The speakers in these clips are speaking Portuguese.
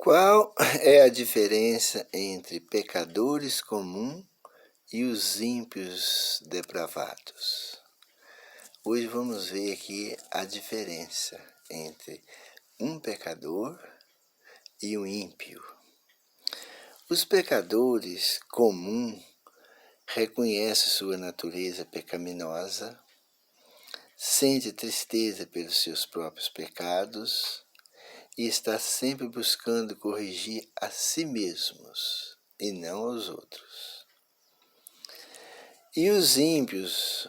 Qual é a diferença entre pecadores comuns e os ímpios depravados? Hoje vamos ver aqui a diferença entre um pecador e um ímpio. Os pecadores comuns reconhecem sua natureza pecaminosa, sente tristeza pelos seus próprios pecados e está sempre buscando corrigir a si mesmos e não aos outros. E os ímpios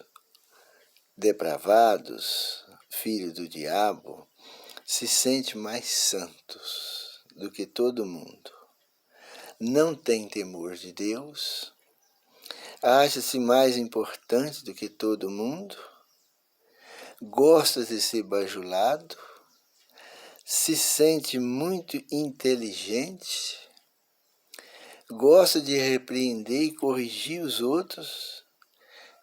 depravados, filhos do diabo, se sentem mais santos do que todo mundo. Não têm temor de Deus, acha-se mais importante do que todo mundo, gosta de ser bajulado, se sente muito inteligente, gosta de repreender e corrigir os outros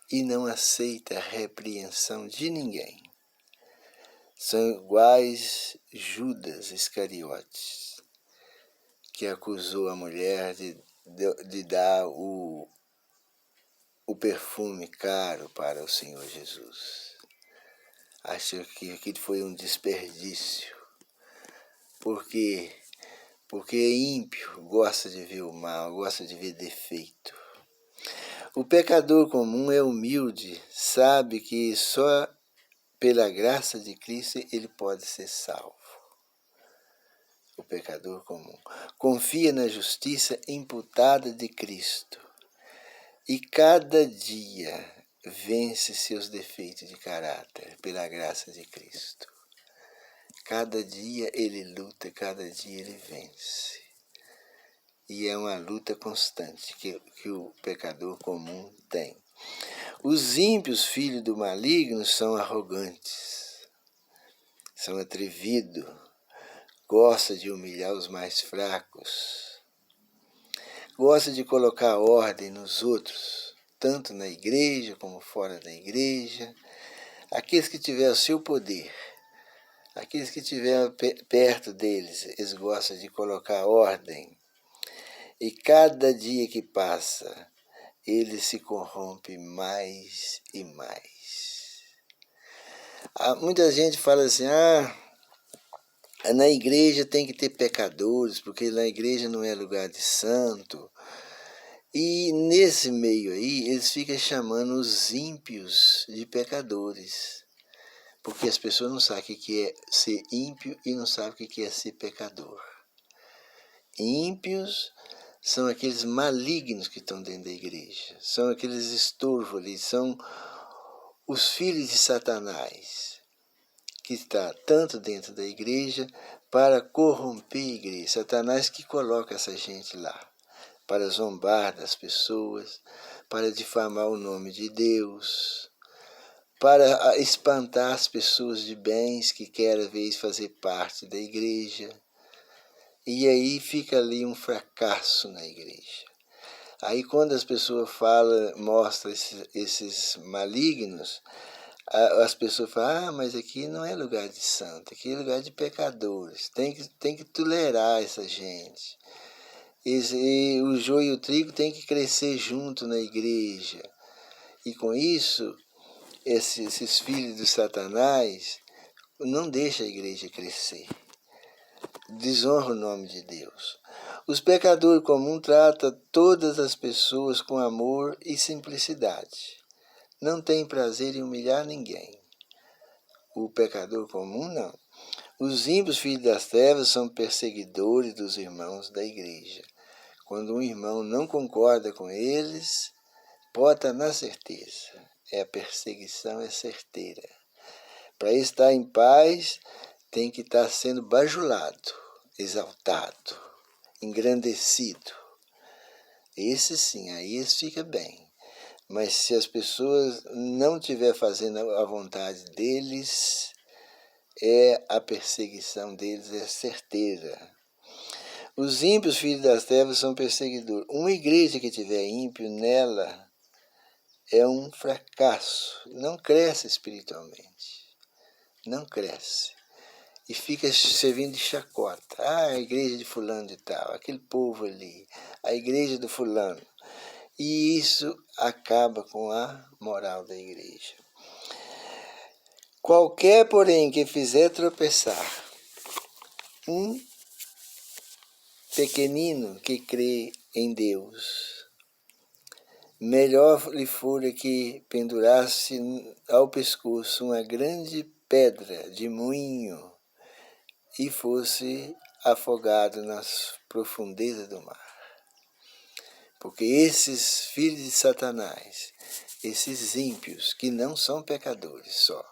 e não aceita a repreensão de ninguém. São iguais Judas Iscariotes, que acusou a mulher de dar o perfume caro para o Senhor Jesus. Acho que aquilo foi um desperdício, porque ímpio gosta de ver o mal, gosta de ver defeito. O pecador comum é humilde, sabe que só pela graça de Cristo ele pode ser salvo. O pecador comum confia na justiça imputada de Cristo e cada dia vence seus defeitos de caráter pela graça de Cristo. Cada dia ele luta, cada dia ele vence. E é uma luta constante que o pecador comum tem. Os ímpios, filhos do maligno, são arrogantes, são atrevidos, gostam de humilhar os mais fracos, gostam de colocar ordem nos outros, tanto na igreja como fora da igreja. Aqueles que tiverem o seu poder, aqueles que estiverem perto deles, eles gostam de colocar ordem. E cada dia que passa, ele se corrompe mais e mais. Muita gente fala assim, na igreja tem que ter pecadores, porque na igreja não é lugar de santo. E nesse meio aí, eles ficam chamando os ímpios de pecadores, porque as pessoas não sabem o que é ser ímpio e não sabem o que é ser pecador. Ímpios são aqueles malignos que estão dentro da igreja, são aqueles estorvos ali, são os filhos de Satanás, que está tanto dentro da igreja para corromper a igreja. Satanás que coloca essa gente lá, para zombar das pessoas, para difamar o nome de Deus, para espantar as pessoas de bens que querem, às vezes, fazer parte da igreja. E aí fica ali um fracasso na igreja. Aí quando as pessoas falam, mostram esses malignos, as pessoas falam, mas aqui não é lugar de santo, aqui é lugar de pecadores, tem que tolerar essa gente. E o joio e o trigo tem que crescer junto na igreja. E com isso, esses filhos de Satanás não deixam a igreja crescer. Desonra o nome de Deus. Os pecadores comuns tratam todas as pessoas com amor e simplicidade. Não tem prazer em humilhar ninguém. O pecador comum não. Os ímpios, filhos das trevas, são perseguidores dos irmãos da igreja. Quando um irmão não concorda com eles, pode estar na certeza. A perseguição é certeira. Para estar em paz, tem que estar sendo bajulado, exaltado, engrandecido. Esse sim, aí esse fica bem. Mas se as pessoas não estiverem fazendo a vontade deles, a perseguição deles é certeira. Os ímpios, filhos das trevas, são perseguidores. Uma igreja que tiver ímpio nela é um fracasso, não cresce espiritualmente, não cresce. e fica servindo de chacota. Ah, a igreja de fulano de tal, aquele povo ali, a igreja do fulano. E isso acaba com a moral da igreja. Qualquer, porém, que fizer tropeçar um pequenino que crê em Deus, melhor lhe fora que pendurasse ao pescoço uma grande pedra de moinho e fosse afogado nas profundezas do mar. Porque esses filhos de Satanás, esses ímpios, que não são pecadores só.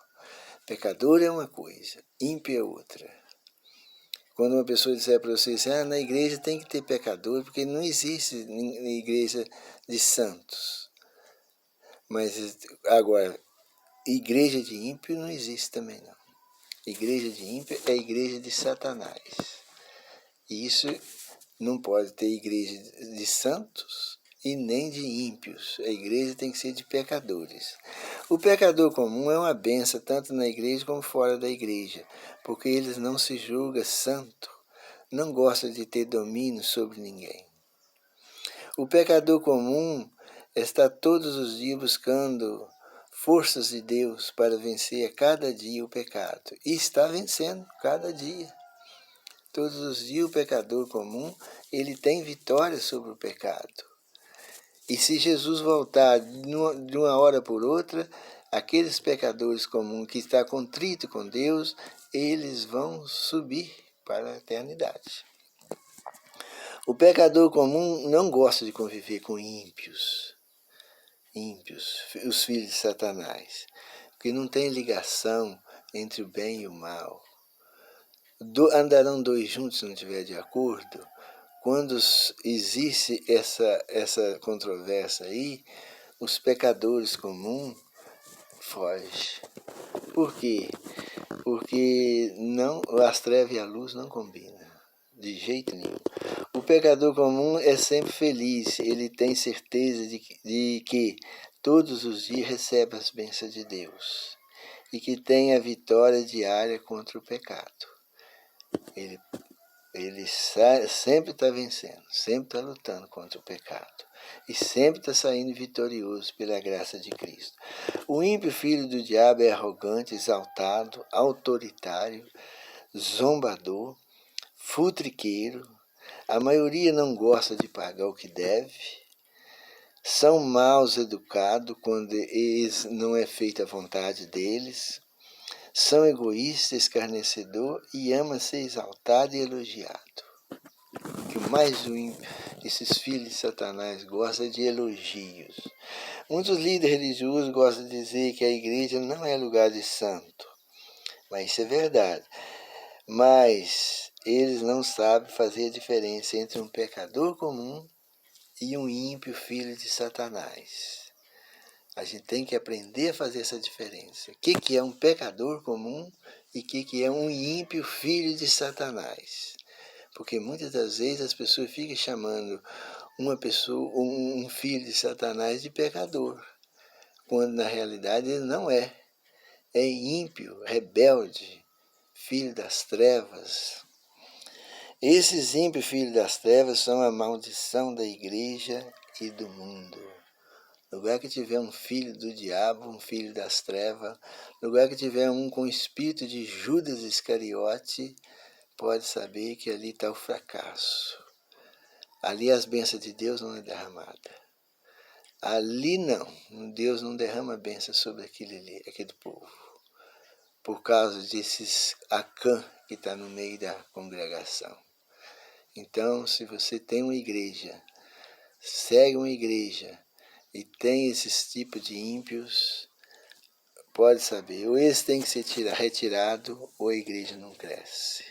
Pecador é uma coisa, ímpio é outra. Quando uma pessoa disser para você assim, na igreja tem que ter pecador, porque não existe igreja de santos. Mas agora, igreja de ímpio não existe também não. Igreja de ímpio é igreja de Satanás. E isso não pode ter igreja de santos e nem de ímpios. A igreja tem que ser de pecadores. O pecador comum é uma benção tanto na igreja como fora da igreja, porque eles não se julgam santo, não gosta de ter domínio sobre ninguém. O pecador comum está todos os dias buscando forças de Deus para vencer a cada dia o pecado. E está vencendo cada dia. Todos os dias o pecador comum, ele tem vitória sobre o pecado. E se Jesus voltar de uma hora por outra, aqueles pecadores comuns que estão contritos com Deus, eles vão subir para a eternidade. O pecador comum não gosta de conviver com ímpios, os filhos de Satanás, porque não tem ligação entre o bem e o mal. Andarão dois juntos se não estiver de acordo. Quando existe essa controvérsia aí, os pecadores comuns fogem. Por quê? Porque não, as trevas e a luz não combinam, de jeito nenhum. O pecador comum é sempre feliz, ele tem certeza de que todos os dias recebe as bênçãos de Deus e que tem a vitória diária contra o pecado. Ele sempre está vencendo, sempre está lutando contra o pecado e sempre está saindo vitorioso pela graça de Cristo. O ímpio filho do diabo é arrogante, exaltado, autoritário, zombador, futriqueiro. A maioria não gosta de pagar o que deve. São maus educados quando não é feita a vontade deles. São egoístas, escarnecedor e ama ser exaltado e elogiado. O que mais esses filhos de Satanás gostam de elogios. Muitos líderes religiosos gostam de dizer que a igreja não é lugar de santo. Mas isso é verdade. Mas eles não sabem fazer a diferença entre um pecador comum e um ímpio filho de Satanás. A gente tem que aprender a fazer essa diferença. O que é um pecador comum e o que é um ímpio filho de Satanás. Porque muitas das vezes as pessoas ficam chamando uma pessoa, um filho de Satanás de pecador, quando na realidade ele não é. É ímpio, rebelde, filho das trevas. Esses ímpios filhos das trevas são a maldição da igreja e do mundo. No lugar que tiver um filho do diabo, um filho das trevas, no lugar que tiver um com o espírito de Judas Iscariote, pode saber que ali está o fracasso. Ali as bênçãos de Deus não é derramada. Ali não, Deus não derrama bênçãos sobre aquele povo. Por causa desses Acã que está no meio da congregação. Então, se você tem uma igreja, segue uma igreja, e tem esses tipos de ímpios, pode saber, ou eles têm que ser retirado, ou a igreja não cresce.